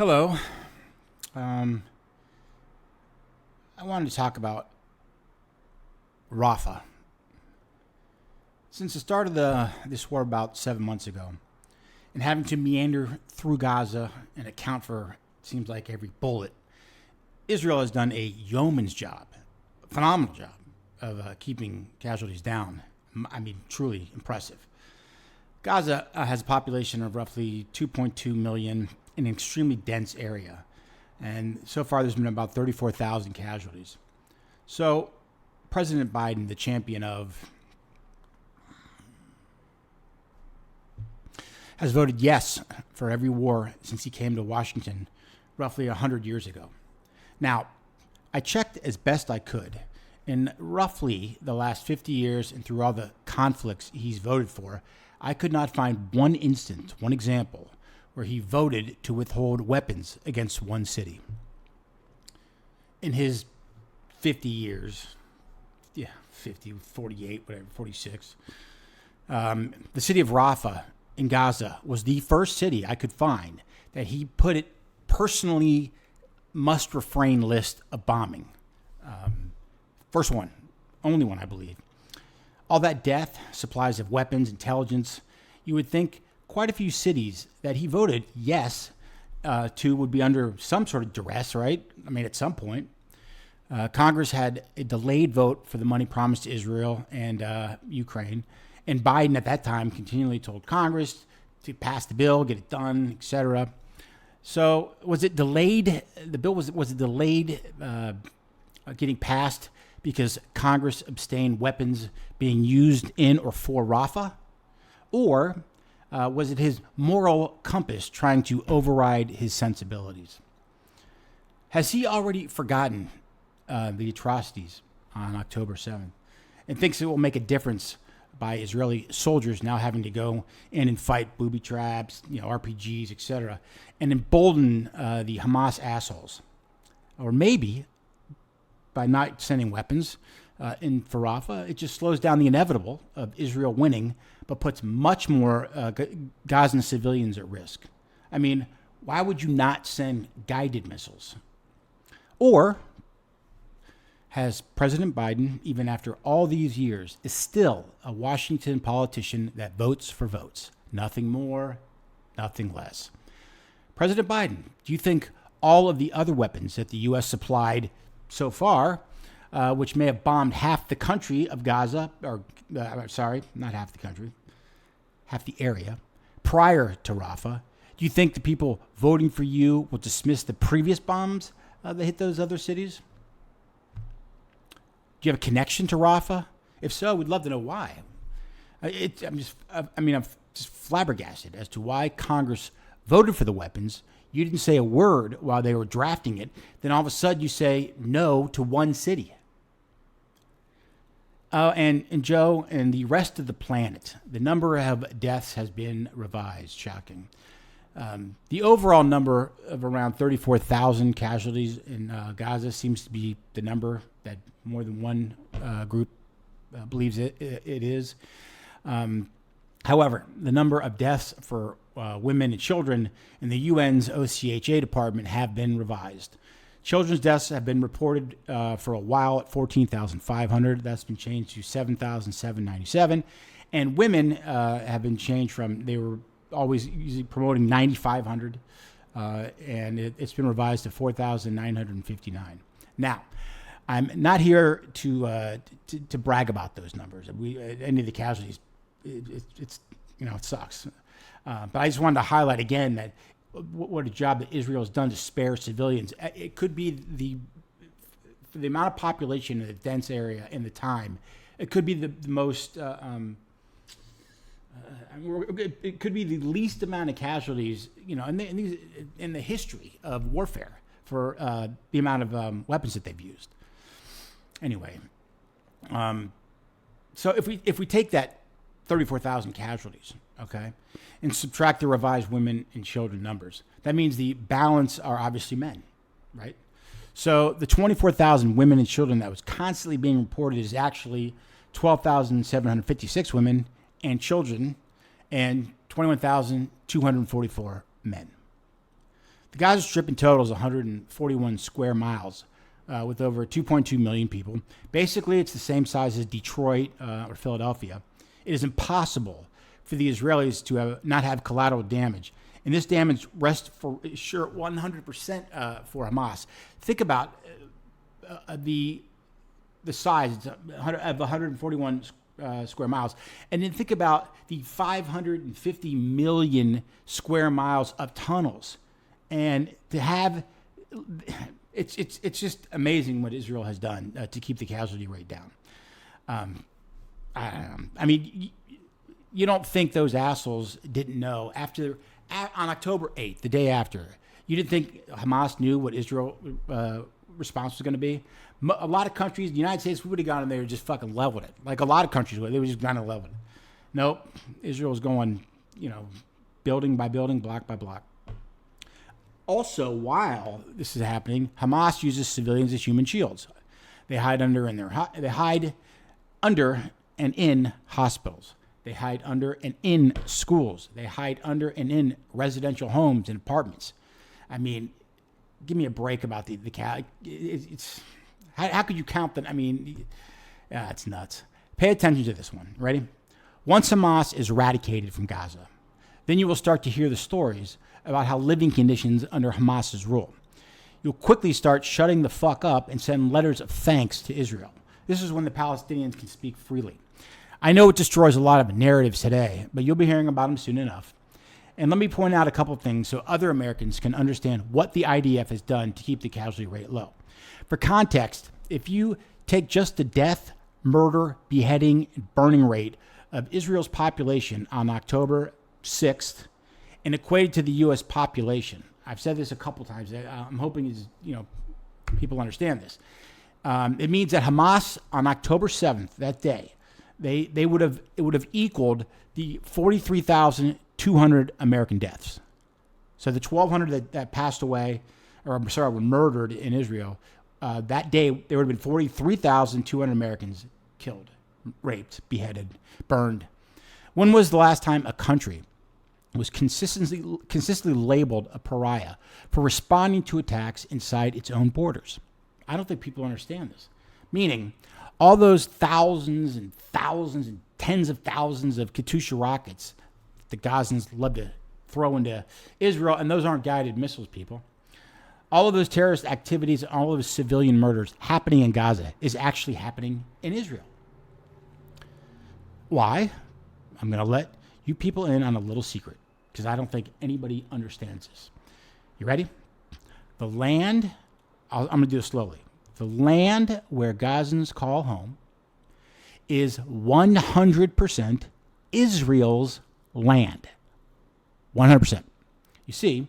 Hello. Um, I wanted to talk about Rafah. Since the start of this war about 7 months ago, and having to meander through Gaza and account for it seems like every bullet, Israel has done a yeoman's job, a phenomenal job of keeping casualties down. I mean, truly impressive. Gaza has a population of roughly 2.2 million in an extremely dense area. And so far, there's been about 34,000 casualties. So, President Biden, the champion of, has voted yes for every war since he came to Washington roughly 100 years ago. Now, I checked as best I could. In roughly the last 50 years and through all the conflicts he's voted for, I could not find one instance, one example, where he voted to withhold weapons against one city. In his 50 years, 50, 48, whatever, 46, the city of Rafah in Gaza was the first city I could find that he put it personally must refrain list of bombing. First one, only one, I believe. All that death, supplies of weapons, intelligence, you would think quite a few cities that he voted yes to would be under some sort of duress, right? I mean, at some point. Congress had a delayed vote for the money promised to Israel and Ukraine. And Biden at that time continually told Congress to pass the bill, get it done, etc. So was it delayed? The bill was it delayed getting passed because Congress abstained weapons being used in or for Rafah? Or was it his moral compass trying to override his sensibilities? Has he already forgotten the atrocities on October 7th and thinks it will make a difference by Israeli soldiers now having to go in and fight booby traps, RPGs, etc., and embolden the Hamas assholes? Or maybe by not sending weapons in for Rafah, it just slows down the inevitable of Israel winning, but puts much more Gazan civilians at risk. I mean, why would you not send guided missiles? Or has President Biden, even after all these years, is still a Washington politician that votes for votes? Nothing more, nothing less. President Biden, do you think all of the other weapons that the U.S. supplied so far, which may have bombed half the country of Gaza, sorry, not half the country, half the area, prior to Rafah, do you think the people voting for you will dismiss the previous bombs that hit those other cities? Do you have a connection to Rafah? If so, we'd love to know why. I'm just flabbergasted as to why Congress voted for the weapons. You didn't say a word while they were drafting it. Then all of a sudden you say no to one city. And Joe and the rest of the planet, the number of deaths has been revised. Shocking. The overall number of around 34,000 casualties in Gaza seems to be the number that more than one group believes it is. However, the number of deaths for women and children in the UN's OCHA department have been revised. Children's deaths have been reported for a while at 14,500. That's been changed to 7,797. And women have been changed from, they were always usually promoting 9,500, and it's been revised to 4,959. Now, I'm not here to brag about those numbers. Any of the casualties, it sucks. But I just wanted to highlight again that what a job that Israel has done to spare civilians. It could be for the amount of population in a dense area in the time, it could be the most. It could be the least amount of casualties, in the history of warfare for the amount of weapons that they've used. Anyway, so if we take that 34,000 casualties, okay, and subtract the revised women and children numbers, that means the balance are obviously men, right? So the 24,000 women and children that was constantly being reported is actually 12,756 women and children and 21,244 men. The Gaza Strip in total is 141 square miles with over 2.2 million people. Basically, it's the same size as Detroit or Philadelphia. It is impossible for the Israelis to not have collateral damage. And this damage rests for sure 100% for Hamas. Think about the size of 141 square miles. And then think about the 550 million square miles of tunnels. And to have, it's just amazing what Israel has done to keep the casualty rate down. I mean, you don't think those assholes didn't know on October 8th, the day after, you didn't think Hamas knew what Israel response was going to be? A lot of countries, the United States, we would have gone in there and just fucking leveled it. Like a lot of countries would. They were just going to level it. Nope. Israel's going, building by building, block by block. Also, while this is happening, Hamas uses civilians as human shields. They hide under and in hospitals. They hide under and in schools. They hide under and in residential homes and apartments. I mean, give me a break about the cat. How could you count that? I mean, it's nuts. Pay attention to this one. Ready? Once Hamas is eradicated from Gaza, then you will start to hear the stories about how living conditions under Hamas's rule. You'll quickly start shutting the fuck up and send letters of thanks to Israel. This is when the Palestinians can speak freely. I know it destroys a lot of narratives today, but you'll be hearing about them soon enough. And let me point out a couple things so other Americans can understand what the IDF has done to keep the casualty rate low. For context, if you take just the death, murder, beheading, and burning rate of Israel's population on October 6th and equate it to the U.S. population, I've said this a couple times. I'm hoping people understand this. It means that Hamas on October 7th, that day, it would have equaled the 43,200 American deaths. So the 1,200 that passed away, were murdered in Israel, that day there would have been 43,200 Americans killed, raped, beheaded, burned. When was the last time a country was consistently labeled a pariah for responding to attacks inside its own borders? I don't think people understand this. Meaning, all those thousands and thousands and tens of thousands of Katyusha rockets the Gazans love to throw into Israel, and those aren't guided missiles, people. All of those terrorist activities, all of those civilian murders happening in Gaza is actually happening in Israel. Why? I'm going to let you people in on a little secret because I don't think anybody understands this. You ready? The land, I'm going to do this slowly. The land where Gazans call home is 100% Israel's land. 100%. You see,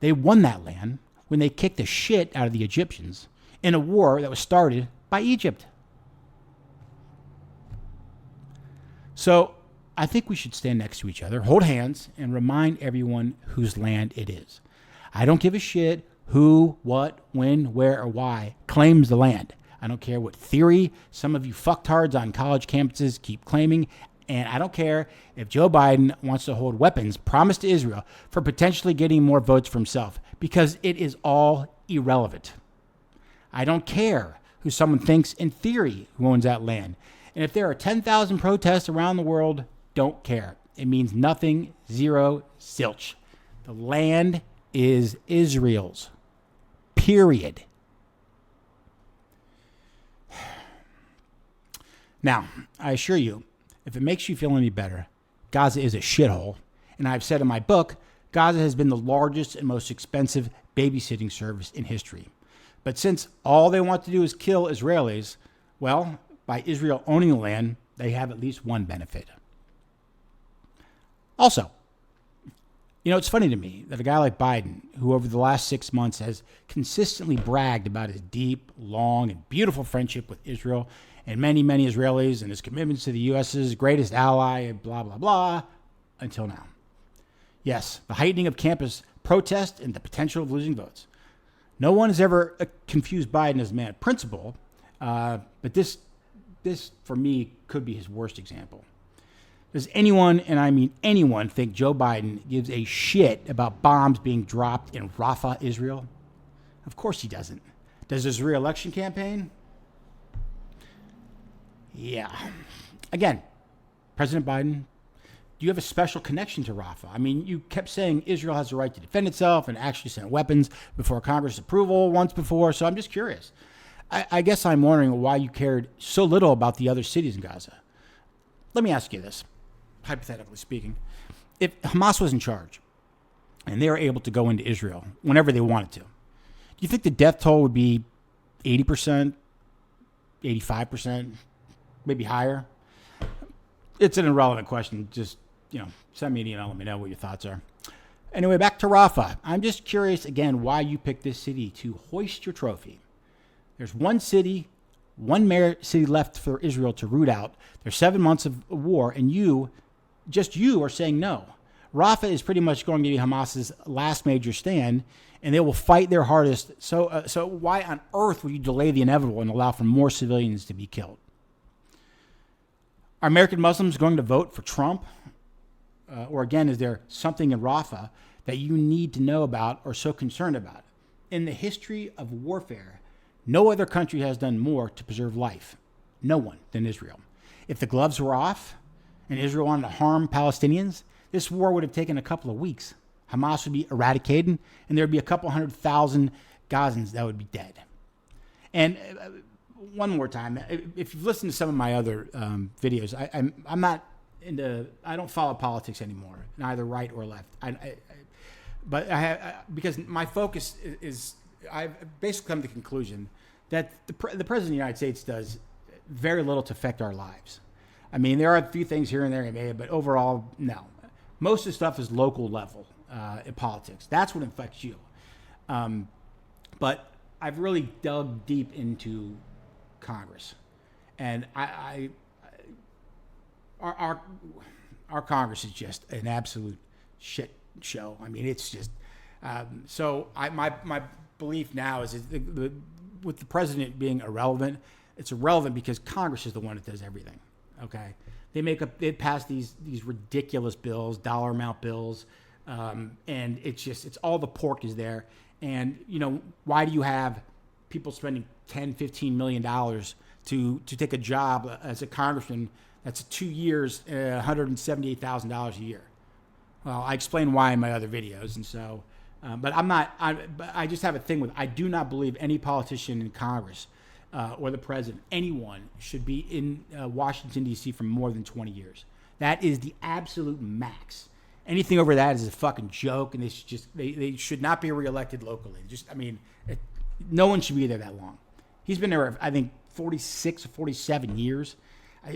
they won that land when they kicked the shit out of the Egyptians in a war that was started by Egypt. So I think we should stand next to each other, hold hands, and remind everyone whose land it is. I don't give a shit who, what, when, where, or why claims the land. I don't care what theory some of you fucktards on college campuses keep claiming. And I don't care if Joe Biden wants to hold weapons promised to Israel for potentially getting more votes for himself, because it is all irrelevant. I don't care who someone thinks in theory who owns that land. And if there are 10,000 protests around the world, don't care. It means nothing, zero, zilch. The land is Israel's. Period. Now, I assure you, if it makes you feel any better, Gaza is a shithole. And I've said in my book, Gaza has been the largest and most expensive babysitting service in history. But since all they want to do is kill Israelis, well, by Israel owning the land, they have at least one benefit. Also, it's funny to me that a guy like Biden, who over the last 6 months has consistently bragged about his deep, long, and beautiful friendship with Israel and many, many Israelis and his commitments to the U.S.'s greatest ally, and blah, blah, blah, until now. Yes, the heightening of campus protest and the potential of losing votes. No one has ever confused Biden as a man of principle, but this, for me, could be his worst example. Does anyone, and I mean anyone, think Joe Biden gives a shit about bombs being dropped in Rafah, Israel? Of course he doesn't. Does his re-election campaign? Yeah. Again, President Biden, do you have a special connection to Rafah? I mean, you kept saying Israel has the right to defend itself and actually sent weapons before Congress approval once before. So I'm just curious. I guess I'm wondering why you cared so little about the other cities in Gaza. Let me ask you this, hypothetically speaking. If Hamas was in charge and they were able to go into Israel whenever they wanted to, do you think the death toll would be 80%, 85%, maybe higher? It's an irrelevant question. Just, send me an email. Let me know what your thoughts are. Anyway, back to Rafah. I'm just curious, again, why you picked this city to hoist your trophy. There's one city, one city left for Israel to root out. There's 7 months of war, and you are saying no. Rafah is pretty much going to be Hamas's last major stand, and they will fight their hardest. So why on earth would you delay the inevitable and allow for more civilians to be killed? Are American Muslims going to vote for Trump? Or again, is there something in Rafah that you need to know about or so concerned about? In the history of warfare, no other country has done more to preserve life. No one than Israel. If the gloves were off and Israel wanted to harm Palestinians, this war would have taken a couple of weeks. Hamas would be eradicated, and there would be a couple 100,000 Gazans that would be dead. And one more time, if you've listened to some of my other videos, I'm not into. I don't follow politics anymore, neither right or left. But I have because my focus is I've basically come to the conclusion that the President of the United States does very little to affect our lives. I mean, there are a few things here and there, but overall, no. Most of the stuff is local level in politics. That's what affects you. But I've really dug deep into Congress, and our Congress is just an absolute shit show. I mean, it's just my belief now is that with the president being irrelevant, it's irrelevant because Congress is the one that does everything. Okay, they pass these ridiculous bills, dollar amount bills, and it's all the pork is there. And why do you have people spending $10-15 million to take a job as a congressman? That's 2 years, $178,000 a year. Well, I explain why in my other videos, and so. But I just have a thing with. I do not believe any politician in Congress or the president, anyone, should be in Washington D.C. for more than 20 years. That is the absolute max. Anything over that is a fucking joke, and they should not be reelected locally. No one should be there that long. He's been there, I think, 46 or 47 years.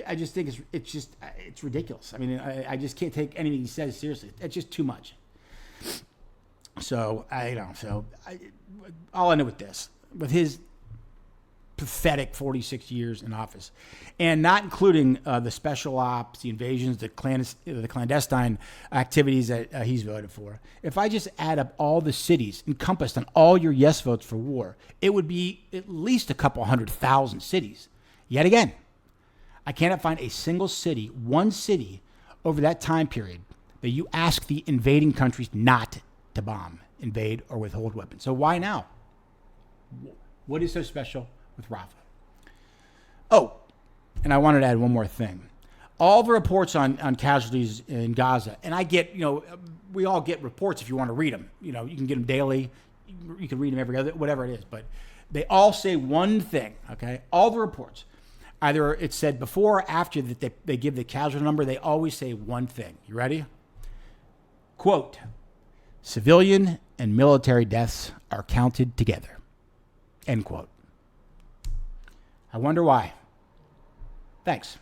I just think it's ridiculous. I mean, I just can't take anything he says seriously. It's just too much. So I'll end it with this. With his pathetic 46 years in office, and not including the special ops, the invasions, the clandestine activities that he's voted for. If I just add up all the cities encompassed on all your yes votes for war, it would be at least a couple 100,000 cities. Yet again, I cannot find a single city, one city, over that time period that you ask the invading countries not to bomb, invade, or withhold weapons. So why now? What is so special with Rafah? Oh, and I wanted to add one more thing. All the reports on casualties in Gaza, and I get, we all get reports if you want to read them. You can get them daily. You can read them every other, whatever it is. But they all say one thing, okay? All the reports. Either it's said before or after that they give the casualty number, they always say one thing. You ready? Quote, civilian and military deaths are counted together. End quote. I wonder why. Thanks.